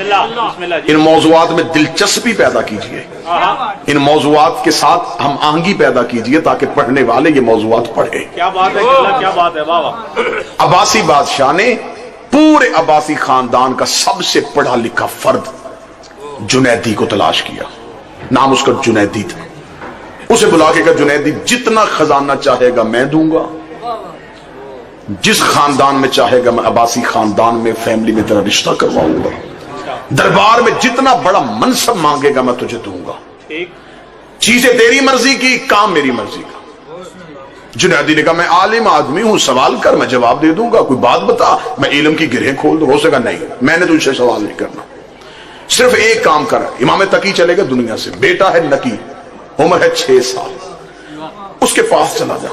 इन मौज़ूआत में दिलचस्पी पैदा कीजिए, इन मौज़ूआत के साथ हम आहंगी पैदा कीजिए ताकि पढ़ने वाले ये मौज़ूआत पढ़े। क्या बात है, क्या बात है, वाह वाह। अब्बासी बादशाह ने पूरे अब्बासी खानदान का सबसे पढ़ा लिखा फर्द जुनैदी को तलाश किया। नाम उसका जुनैदी था। उसे बुला के कहा, जुनैदी जितना खजाना चाहेगा मैं दूंगा, जिस खानदान में चाहेगा मैं अब्बासी खानदान में फैमिली में तेरा रिश्ता करवाऊंगा, दरबार में जितना बड़ा मनसब मांगेगा मैं तुझे दूंगा। चीजें तेरी मर्जी की, काम मेरी मर्जी का। जुनैदी ने कहा, मैं आलिम आदमी हूं, सवाल कर मैं जवाब दे दूंगा, कोई बात बता मैं इल्म की गिरहें खोल दूं। हो सका नहीं, मैंने तुझसे सवाल नहीं करना, सिर्फ एक काम कर। इमाम तकी चले गए दुनिया से, बेटा है नकी, उम्र है 6 साल, उसके पास चला जा,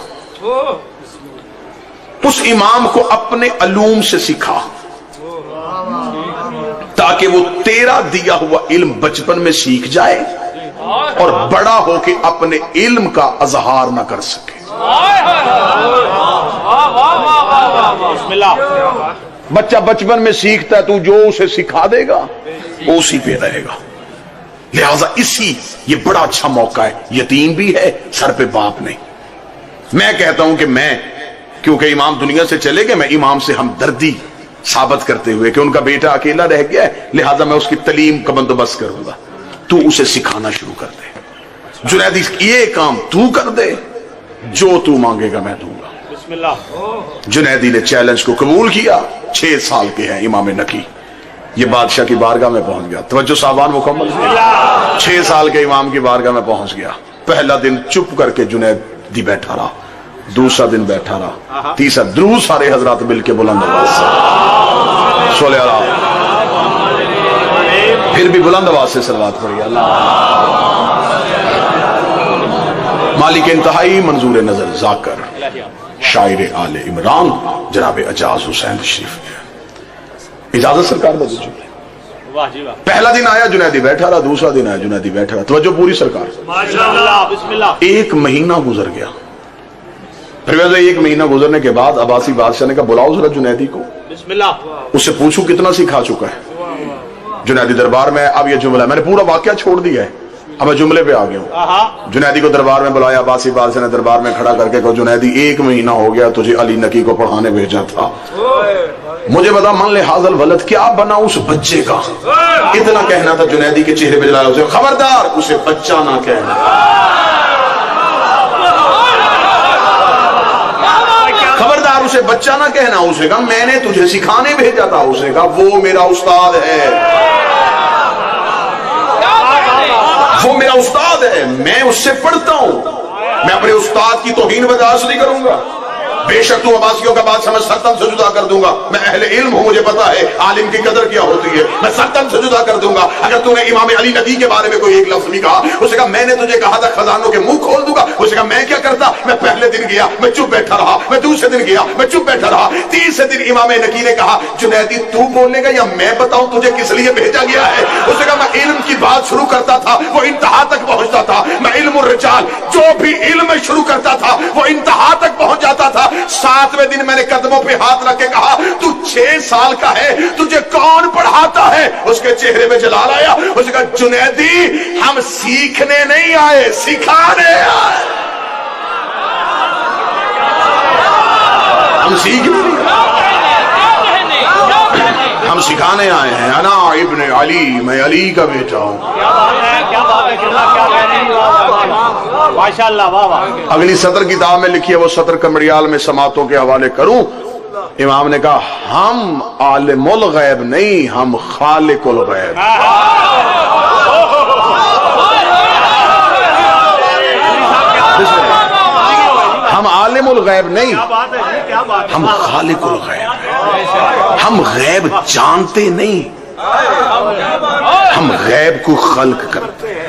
उस इमाम को अपने अलूम से सिखा ताकि वो तेरा दिया हुआ इल्म बचपन में सीख जाए और बड़ा होके अपने इल्म का अजहार ना कर सके। बच्चा बचपन में सीखता है, तू जो उसे सिखा देगा वो उसी पे रहेगा। लिहाजा ये बड़ा अच्छा मौका है, यतीम भी है, सर पे बाप नहीं। मैं कहता हूं कि क्योंकि इमाम दुनिया से चले गए, मैं इमाम से हमदर्दी साबित करते हुए कि उनका बेटा अकेला रह गया है, लिहाजा मैं उसकी तलीम का बंदोबस्त करूंगा, तू उसे सिखाना शुरू कर दे। जुनैदी, ये काम तू कर दे, जो तू मांगेगा मैं दूंगा। बिस्मिल्लाह। जुनैदी ने चैलेंज को कबूल किया। 6 साल के हैं इमाम नकी, ये बादशाह की बारगाह में पहुंच गया। तवज्जो साहबान मुकम्मल। 6 साल के इमाम की बारगाह में पहुंच गया। पहला दिन चुप करके जुनैदी बैठा रहा, दूसरा दिन बैठा रहा, तीसरा दुरूद सारे हजरात मिलके बुलंद आवाज से सोले अला, फिर भी बुलंद आवाज से सलवात पढ़िए। अल्लाह मालिक इंतहाई मंजूर नजर जाकर शायर आले इमरान जनाब एजाज हुसैन तशरीफ। इजाजत सरकार बदल चुकी। पहला दिन आया जुनैदी बैठा रहा, दूसरा दिन आया जुनैदी बैठा रहा। तवज्जो पूरी सरकार। माशाअल्लाह, बिस्मिल्लाह। 1 महीना गुजर गया। फिर 1 महीना गुजरने के बाद अब्बासी बादशाह ने कहा, बुलाओ जरा जुनैदी को, बिस्मिल्लाह, उससे पूछूं कितना सिखा चुका है। जुनैदी दरबार में, अब ये जुमला, मैंने पूरा वाकया छोड़ दिया है, अब मैं जुमले पे आ गया हूं। जुनैदी को दरबार में बुलाया। अब्बासी बादशाह ने दरबार में खड़ा करके कहा, जुनैदी 1 महीना हो गया तुझे अली नकी को पढ़ाने भेजा था, मुझे बता मन ले हाजल वलद, क्या बना उस बच्चे का? इतना कहना था जुनैदी के चेहरे पे जलाया, उसे खबरदार उसे बच्चा ना कहना, खबरदार उसे बच्चा ना कहना। उसे कहा मैंने तुझे सिखाने भेजा था। उसे कहा वो मेरा उस्ताद है, वो मेरा उस्ताद है, मैं उससे पढ़ता हूं, मैं अपने उस्ताद की तौहीन बर्दाश्त नहीं करूंगा। बेशक तू अब्बासियों का बात समझ, सरतन से जुदा कर दूंगा, मैं अहले इल्म हूं, मुझे पता है आलिम की कदर क्या होती है, मैं सरतन से जुदा कर दूंगा। अगर तूने इमाम अली नकी के बारे में कोई एक लफ्ज भी कहा, उसे कहा मैंने तुझे कहा था खजानों के मुंह खोल दूंगा। उसे कहा मैं क्या करता, मैं पहले दिन गया मैं चुप बैठा रहा, मैं दूसरे दिन गया मैं चुप बैठा रहा, तीसरे दिन इमाम नकी ने कहा, जुनैदी तू बोलेगा या मैं बताऊं तुझे किस लिए भेजा गया है? उसे कहा मैं इल्म की बात शुरू करता था, वो इंतहा तक पहुंचता था, मैं इल्म रिजाल जो भी इल्म शुरू करता था वो इंतहा तक पहुंच जाता था। 7वें दिन मैंने कदमों पे हाथ रख के कहा, तू 6 साल का है, तुझे कौन पढ़ाता है? उसके चेहरे पे जलाल आया। उसने कहा जुनैदी हम सीखने नहीं आए, सिखाने आए, हम सीखने नहीं आए, हम सिखाने आए हैं। अना इब्ने अली, मैं अली का बेटा हूं। क्या बात है, क्या बात है, क्या कहने की माशाअल्लाह, वाह वाह। अगली सदर किताब में लिखी है, वो सदर कमरियाल में समातों के हवाले करूं। इमाम ने कहा हम आलिमुल गैब नहीं, हम खालिकुल गैब। हम आलिमुल गैब नहीं, हम खालिकुल गैब। हम गैब जानते नहीं, हम गैब को खल्क करते हैं।